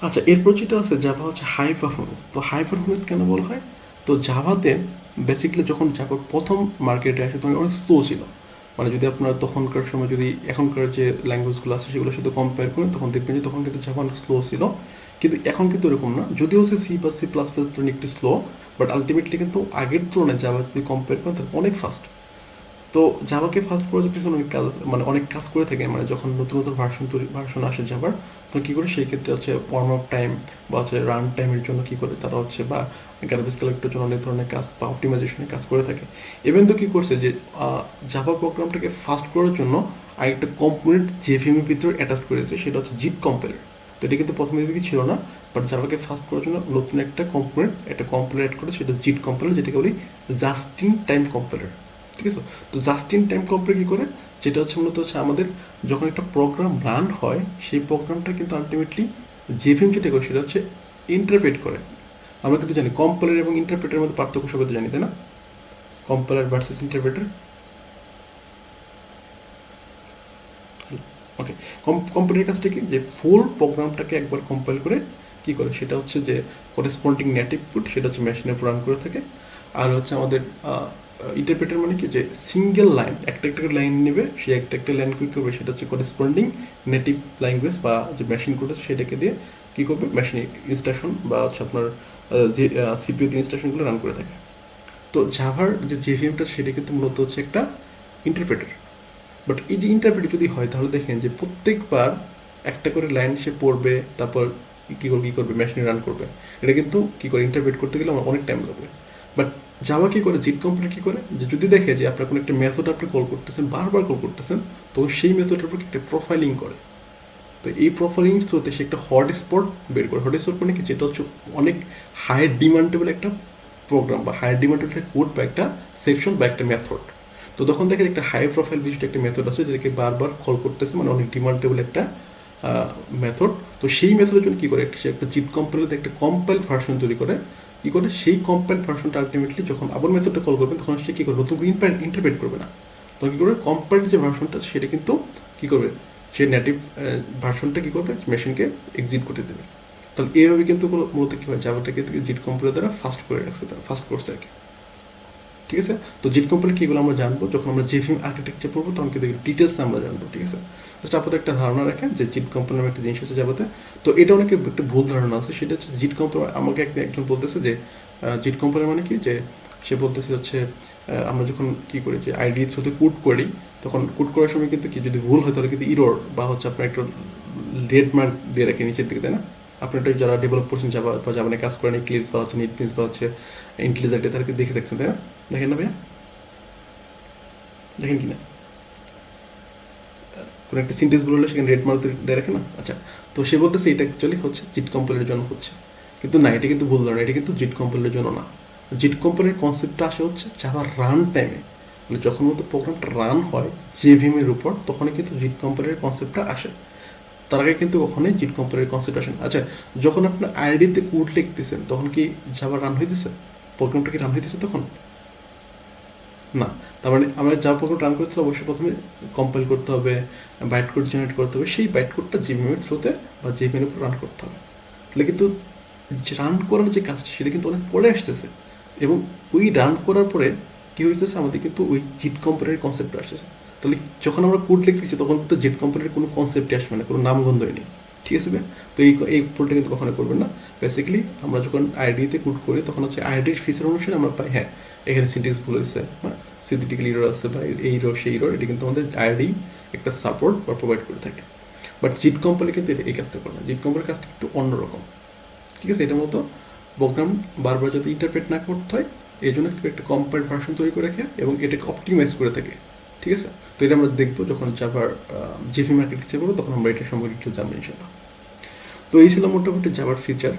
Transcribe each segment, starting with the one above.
আচ্ছা, এরপর যেটা আছে জাভা হচ্ছে হাই পারফরমেন্স। তো হাই পারফরমেন্স কেন বলা হয়? তো জাভাতে বেসিক্যালি যখন জাভা প্রথম মার্কেটে আসে তখন অনেক স্লো ছিল। মানে যদি আপনার তখনকার সময় যদি এখনকার যে ল্যাঙ্গুয়েজগুলো আছে সেগুলোর সাথে কম্পেয়ার করেন তখন দেখবেন যে তখন কিন্তু জাভা অনেক স্লো ছিল। কিন্তু এখন কিন্তু এরকম না, যদিও হচ্ছে সি বা সি প্লাস প্লাস তুলনায় একটু স্লো, বাট আলটিমেটলি কিন্তু আগের তুলনায় জাভা যদি কম্পেয়ার করেন তাহলে অনেক ফাস্ট। তো জাভাকে ফার্স্ট করার পিছনে অনেক কাজ, মানে অনেক কাজ করে থাকে। মানে যখন নতুন নতুন ভার্সন আসে জাভার, তখন কী করে সেই ক্ষেত্রে হচ্ছে ওয়ার্ম আপ টাইম বা হচ্ছে রান টাইমের জন্য কী করে তারা হচ্ছে বা গ্যারেজ কালেক্টের জন্য অনেক ধরনের কাজ বা অপটিমাইজেশনের কাজ করে থাকে। ইভেন তো কী করছে যে জাভা প্রোগ্রামটাকে ফাস্ট করার জন্য আরেকটা কম্পোনেন্ট জেভিএমের ভিতরে অ্যাটাচ করেছে, সেটা হচ্ছে জিট কম্পাইলার। তো এটা কিন্তু প্রথমে দিকে ছিল না, বাট জাভাকে ফাস্ট করার জন্য নতুন একটা কম্পাইলার অ্যাড করে, সেটা জিট কম্পাইলার, যেটাকে বলি জাস্ট ইন টাইম কম্পাইলার। ঠিক আছে? তো জাস্ট ইন টাইম কম্পাইলার কী করে? যেটা হচ্ছে মূলত হচ্ছে আমাদের যখন একটা প্রোগ্রাম রান হয় সেই প্রোগ্রামটা কিন্তু আলটিমেটলি জেভিএম যেটা করে সেটা হচ্ছে ইন্টারপ্রেট করে। আমরা কিন্তু জানি কম্পাইলার এবং ইন্টারপ্রেটারের মধ্যে পার্থক্য সবাই তো জানি, তাই না? Compiler versus interpreter. ওকে, কম্পাইলারের কাজটা কি? যে ফুল প্রোগ্রামটাকে একবার কম্পাইল করে কি করে সেটা হচ্ছে যে করেসপন্ডিং নেটিভ পুট সেটা হচ্ছে মেশিনের উপর রান করে থাকে। আর হচ্ছে আমাদের ইন্টারপ্রেটার মানে কি, যে সিঙ্গেল লাইন একটা একটা লাইন নেবে, সেই একটা একটা লাইন কী করবে সেটা হচ্ছে করেসপন্ডিং নেটিভ ল্যাঙ্গুয়েজ বা যে মেশিন করেছে সেটাকে দিয়ে কী করবে, মেশিন ইনস্ট্রাকশন বা হচ্ছে আপনার যে সিপিইউতে ইনস্ট্রাকশনগুলো রান করে থাকে। তো জাভার যে জেভিএমটা সেটা কিন্তু মূলত হচ্ছে একটা ইন্টারপ্রেটার। বাট এই যে ইন্টারপ্রেট যদি হয় তাহলে দেখেন যে প্রত্যেকবার একটা করে লাইন সে পড়বে, তারপর কী করবে মেশিনে রান করবে। এটা কিন্তু কী করে ইন্টারপ্রেট করতে গেলে আমার অনেক টাইম লাগবে। বাট জাভা কী করে, জিট কম্পাইলার কী করে, যে যদি দেখে যে আপনার কোনো একটা মেথড আপনি কল করতেছেন, বারবার কল করতেছেন, তো সেই মেথডের উপর একটা প্রোফাইলিং করে। তো এই প্রোফাইলিং থ্রুতে সে একটা হটস্পট বের করে। হটস্পট মানে কি, যেটা হচ্ছে অনেক হাই ডিমান্ডেবল একটা প্রোগ্রাম বা হাই ডিমান্ডেবল একটা কোড বা একটা সেকশন বা একটা মেথড। তো তখন দেখে একটা হাই প্রোফাইল বিশিষ্ট একটা মেথড আছে যেটাকে বারবার কল করতেছে, মানে অনেক ডিমান্ডেবল একটা মেথড। তো সেই মেথডের জন্য কী করে, সে একটা জিট কম্পাইলার একটা কম্পাইল ভার্সন তৈরি করে। কী করে, সেই কম্পাইল ভার্সনটা আলটিমেটলি যখন আবার মেথডটা কল করবেন তখন সে কী করে, নতুন করে ইন্টারপ্রেট করবে না, তখন কী করবে, কম্পাইল যে ভার্সনটা সেটা কিন্তু কী করবে, সে নেটিভ ভার্সনটা কী করবে, মেশিনকে এক্সিট করতে দেবে। তাহলে এইভাবে কিন্তু মূলত কী হয়, জাভাটাকে জিট কম্পাইলার দ্বারা ফাস্ট করে রাখছে, তারা ফাস্ট করছে আর কি। ঠিক আছে? তো জিট কম্পাইলার কীগুলো আমরা জানবো যখন আমরা জেভিএম আর্কিটেকচার পড়বো, তখন কিন্তু ডিটেলস আমরা জানবো। ঠিক আছে? জাস্ট আপনাদের একটা ধারণা রাখেন যে জিট কম্পাইলার একটা জিনিস আছে জাভাতে। তো এটা অনেকে একটা ভুল ধারণা আছে, সেটা হচ্ছে জিট কম্পাইলার। আমাকে একজন বলতেছে যে জিট কম্পাইলার মানে কি, যে সে বলতেছে হচ্ছে আমরা যখন কী করি, যে আইডি থ্রুতে কোড করি, তখন কোড করার সময় কিন্তু কি যদি ভুল হয় তাহলে কিন্তু ইরর বা হচ্ছে আপনার একটা রেড মার্ক দিয়ে রাখে নিচের দিকে, তাই না? আপনার যারা ডেভেলপ করছেন জাভা বা জাভা নিয়ে কাজ করেন, ক্লিপস বা হচ্ছে নেটবিনস বা হচ্ছে ইন্টেলিজেন্টে, তাদেরকে দেখে দেখছেন, তাই না? দেখেন না ভাইয়া? দেখেন কি না? কোনো একটা সিনটেক্স ভুল হলে সেখানে রেড মার্ক দিয়ে রাখে না? আচ্ছা, তো সে বলতেছে এটা অ্যাকচুয়ালি হচ্ছে জিট কম্পাইলারের জন্য হচ্ছে, কিন্তু না, এটা কিন্তু ভুল ধারণা, এটা কিন্তু জিট কম্পাইলারের জন্য না। জিট কম্পাইলারের কনসেপ্টটা আসে হচ্ছে জাভা রান টাইমে, মানে যখন মতো প্রোগ্রামটা রান হয় জেভিএম এর উপর, তখনই কিন্তু জিট কম্পাইলারের কনসেপ্টটা আসে। তার আগে কিন্তু কখনোই জিট কম্পাইলারের কনসেপ্ট আসে না। আচ্ছা, যখন আপনি আইডিতে কোড লিখতেছেন তখন কি জাভা রান হইতেছে? প্রোগ্রামটা কি রান হইতেছে তখন? না। তার মানে আমরা যা প্রোগ্রাম রান করতে হবে অবশ্যই প্রথমে কম্পাইল করতে হবে, বাইট কোড জেনারেট করতে হবে, সেই বাইট কোডটা জিমের থ্রুতে বা জিমের উপর রান করতে হবে। তাহলে কিন্তু রান করার যে কাজটা সেটা কিন্তু অনেক পরে আসতেছে, এবং ওই রান করার পরে কী হইতেছে, আমাদের কিন্তু ওই জিট কম্পাইলারের কনসেপ্ট আসতেছে। তাহলে যখন আমরা কোড লিখতেছি তখন কিন্তু জিট কম্পাইলারের কোনো কনসেপ্টই আসবে না, কোনো নামগন্ধই নেই। ঠিক আছে? তো এই ভুলটা কিন্তু কখনো করবেন না। বেসিক্যালি আমরা যখন আইডিতে কোড করি তখন হচ্ছে আইডির ফিচার অনুসারে আমরা পাই, হ্যাঁ এখানে সিনট্যাক্স ভুল হয়েছে, হ্যাঁ সিনথেটিক্যাল এরর আছে বা এই এরর সেই এরর, এটা কিন্তু আমাদের আইডি একটা সাপোর্ট বা প্রোভাইড করে থাকে। বাট জিট কোম্পানি কিন্তু এই কাজটা করে না, জিট কোম্পানির কাজটা একটু অন্যরকম। ঠিক আছে? এটা মতো প্রোগ্রাম বারবার যাতে ইন্টারপ্রেট না করতে হয় এই জন্য একটা কম্পাইল ভার্সন তৈরি করে রাখে এবং এটাকে অপটিমাইজ করে থাকে। ঠিক আছে? তো এটা আমরা দেখবো যখন জাভার জিভি আর্কিটেকচার করবো, তখন আমরা এটা সম্পর্কে একটু জানবো ইনশাল্লাহ। তো এই ছিল মোটামুটি জাভার ফিচার।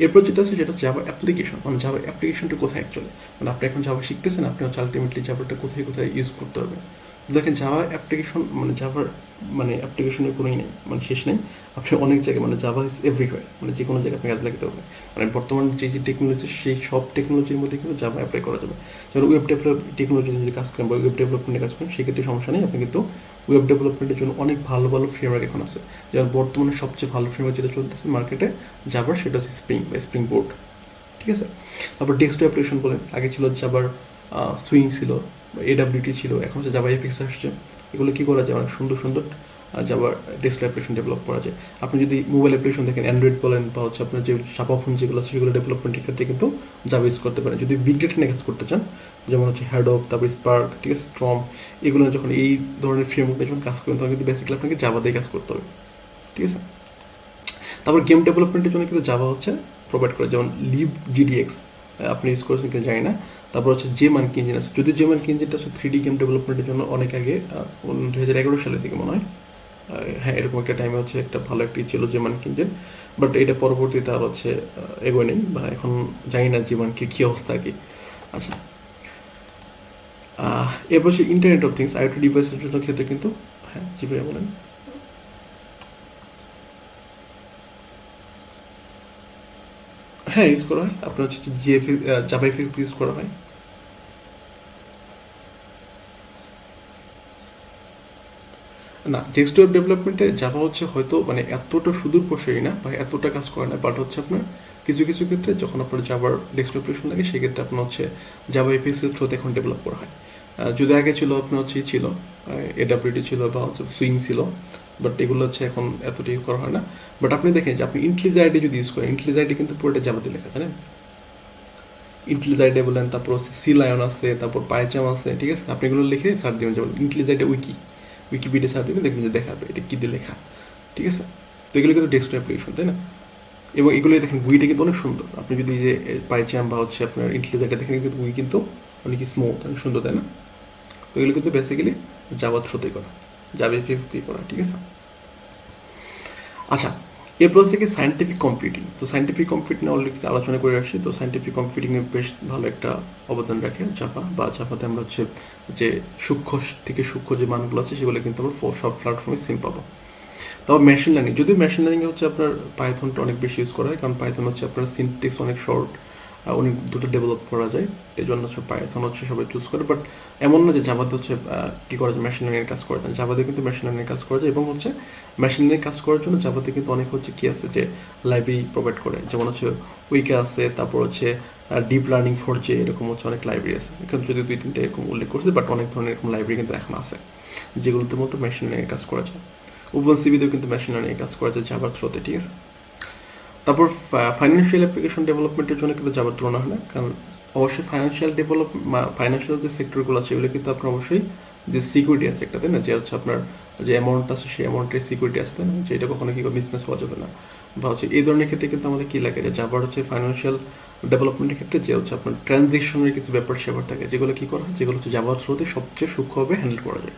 এরপর যেটা আছে সেটা জাভা অ্যাপ্লিকেশন, মানে জাভা অ্যাপ্লিকেশনটা কোথায় অ্যাকচুয়ালি, মানে আপনি এখন জাভা শিখতেছেন, আপনি হচ্ছে আলটিমেটলি জাভাটা কোথায় কোথায় ইউজ করতে হবে। দেখেন জাভা অ্যাপ্লিকেশন, মানে জাভার মানে অ্যাপ্লিকেশনের কোনোই নেই, মানে শেষ নেই। আপনি অনেক জায়গায়, মানে জাভা ইজ এভরিওয়্যার, মানে যে কোনো জায়গায় আপনি কাজ লাগাতে হবে। মানে বর্তমান যে টেকনোলজি, সেই সব টেকনোলজির মধ্যে কিন্তু জাভা অ্যাপ্লাই করা যাবে। যেমন ওয়েব ডেভেলপ টেকনোলজি যদি কাজ করেন বা ওয়েব ডেভেলপমেন্টে কাজ করেন, সেক্ষেত্রে সমস্যা নেই, আপনি কিন্তু ওয়েব ডেভেলপমেন্টের জন্য অনেক ভালো ভালো ফ্রেমওয়ার্ক এখন আছে। যেমন বর্তমানে সবচেয়ে ভালো ফ্রেমওয়ার্ক যেটা চলতেছে মার্কেটে জাভার, সেটা হচ্ছে স্প্রিং বোর্ড, ঠিক আছে। তারপর ডেস্কটপ অ্যাপ্লিকেশন বলেন, আগে ছিল জাভার সুইং ছিল, এডাব্লিউটি ছিল, এখন হচ্ছে জাভা এফএক্স আসছে। এগুলো কী করা যায়, অনেক সুন্দর সুন্দর জাভার ডেস্কটপ অ্যাপ্লিকেশন ডেভেলপ করা যায়। আপনি যদি মোবাইল অ্যাপ্লিকেশন দেখেন, অ্যান্ড্রয়েড বলেন বা হচ্ছে আপনার যে চাপা ফোন যেগুলো আছে সেগুলো ডেভেলপমেন্টের ক্ষেত্রে কিন্তু জাভা ইউজ করতে পারেন। যদি বিগ ডেটা নিয়ে কাজ করতে চান, যেমন হচ্ছে হ্যাডপ, তারপর স্পার্ক, ঠিক আছে, স্ট্রম, এগুলো যখন এই ধরনের ফ্রেমওয়ার্কে যখন কাজ করেন তখন কিন্তু বেসিক্যালি আপনাকে জাভা দিয়ে কাজ করতে হবে, ঠিক আছে। তারপর গেম ডেভেলপমেন্টের জন্য কিন্তু জাভা হচ্ছে প্রোভাইড করে, যেমন লিভ জিডিএক্স আপনি ইউজ করেছেন কিনা জানি না। তারপর হচ্ছে যে মানকি ইঞ্জিন আছে, যদি যে মানকি ইঞ্জিনটা হচ্ছে 3D গেম ডেভেলপমেন্টের জন্য অনেক আগে 2011 সালের দিকে মনে হয়, হ্যাঁ এরকম একটা টাইমে হচ্ছে একটা ভালো একটি ছিল যে মানকি ইঞ্জিন, বাট এটা পরবর্তীতে আর হচ্ছে এগোয় নেই, বা এখন জানি না যে মানকির কী অবস্থা আর কি। আচ্ছা, এরপর হচ্ছে ইন্টারনেট অফ থিংস, আইওটি ডিভাইসের জন্য ক্ষেত্রে কিন্তু, হ্যাঁ জি ভাইয়া বলেন। হ্যাঁ ইউজ করা হয়, আপনার হচ্ছে জাভা এফএক্স ইউজ করা হয়। না, ডেস্কটপ ডেভেলপমেন্টে জাভা হচ্ছে হয়তো মানে এতটা সুদূর প্রসারী না বা এতটা কাজ করে না, বাট হচ্ছে আপনার কিছু কিছু ক্ষেত্রে যখন আপনার জাভার ডেস্কটপ অ্যাপ্লিকেশন লাগে সেক্ষেত্রে আপনার হচ্ছে জাভা এফএক্স এর থ্রুতে এখন ডেভেলপ করা হয়। যদি আগে ছিল আপনার হচ্ছে ছিল এডাব্লিউটি ছিল বা হচ্ছে সুইং ছিল, বাট এগুলো হচ্ছে এখন এতটা ইউজ করা হয় না। বাট আপনি দেখেন যে আপনি ইন্টেলিজাইডে যদি ইউজ করেন, ইন্টেলিজাইডে কিন্তু পুরোটা জাভাতে লেখা, জানেন? ইন্টেলিজাইডে বলেন, তারপর হচ্ছে সি লায়ন আছে, তারপর পাইচাম আছে, ঠিক আছে, আপনি এগুলো লিখে সার্চ দেবেন, যেমন ইন্টেলিজাইডে উইকিপিডিয়া সার্চ দেবেন, দেখবেন যে দেখাবে এটা কী দিয়ে লেখা, ঠিক আছে। তো এগুলো কিন্তু ডেস্কটপ অ্যাপ্লিকেশন, তাই না? এবং এগুলো দেখেন গুইটা কিন্তু অনেক সুন্দর, আপনি যদি যে পাইচাম বা হচ্ছে আপনার ইন্টেলিজাইডে দেখেন কিন্তু গুই কিন্তু অনেক স্মুথ, অনেক সুন্দর, তাই না? তো এগুলো কিন্তু বেসিক্যালি জাভা থ্রুতে করা, জাভা এফএক্স দিয়ে করা, ঠিক আছে। আচ্ছা, এরপর হচ্ছে কি সায়েন্টিফিক কম্পিউটিং। তো সায়েন্টিফিক কম্পিউটিং অলরেডি আলোচনা করে আসছি। তো সায়েন্টিফিক কম্পিউটিংয়ে বেশ ভালো একটা অবদান রাখে জাভা, বা জাভাতে আমরা হচ্ছে যে সূক্ষ্ম থেকে সূক্ষ্ম যে মানগুলো আছে সেগুলো কিন্তু আমরা সব প্ল্যাটফর্মে সেম পাবো। তবে মেশিন লার্নিং, যদিও মেশিন লার্নিংয়ে হচ্ছে আপনার পাইথনটা অনেক বেশি ইউজ করা হয়, কারণ পাইথন হচ্ছে আপনার সিনটেক্স অনেক শর্ট, অনেক দ্রুত ডেভেলপ করা যায়, এই জন্য হচ্ছে পাইথন হচ্ছে সবাই চুজ করে। বাট এমন না যে জাভাতে হচ্ছে কী করা যায়, মেশিন লার্নিংয়ের কাজ করা যায়, জাভাতে কিন্তু মেশিন লার্নিংয়ের কাজ করা যায়। এবং হচ্ছে মেশিন লার্নিং কাজ করার জন্য জাভাতে কিন্তু অনেক হচ্ছে কী আছে যে লাইব্রেরি প্রোভাইড করে, যেমন হচ্ছে উইকা আছে, তারপর হচ্ছে ডিপ লার্নিং ফর যে, এরকম হচ্ছে অনেক লাইব্রেরি আছে। এখানে যদি 2-3টা এরকম উল্লেখ করছে, বাট অনেক ধরনের এরকম লাইব্রেরি কিন্তু এখন আছে যেগুলোতে মতো মেশিন লার্নিংয়ের কাজ করা যায়। ওপেন সিভিতেও কিন্তু মেশিন লার্নিংয়ের কাজ করা যায় জাভার থ্রুতে, ঠিক আছে। তারপর ফাইন্যান্সিয়াল অ্যাপ্লিকেশন ডেভেলপমেন্টের জন্য কিন্তু জাভার তুলনা হয় না, কারণ অবশ্যই ফাইন্যান্সিয়াল যে সেক্টরগুলো আছে এগুলো কিন্তু আপনার অবশ্যই যে সিকিউরিটি আছে একটা, তাই না, যে হচ্ছে আপনার যে অ্যামাউন্ট আছে সেই অ্যামাউন্টের সিকিউরিটি আছে, তাই না, যে এটা কখনো কি মিসম্যাচ হওয়া যাবে না, বা হচ্ছে এই ধরনের ক্ষেত্রে কিন্তু আমাদের কী লাগে, যে জাভার হচ্ছে ফাইন্যান্সিয়াল ডেভেলপমেন্টের ক্ষেত্রে যে হচ্ছে আপনার ট্রানজেকশনের কিছু ব্যাপার স্যাপার থাকে, যেগুলো কী করা হয়, যেগুলো হচ্ছে জাভার থ্রুতে সবচেয়ে সূক্ষ্মভাবে হ্যান্ডেল করা যায়।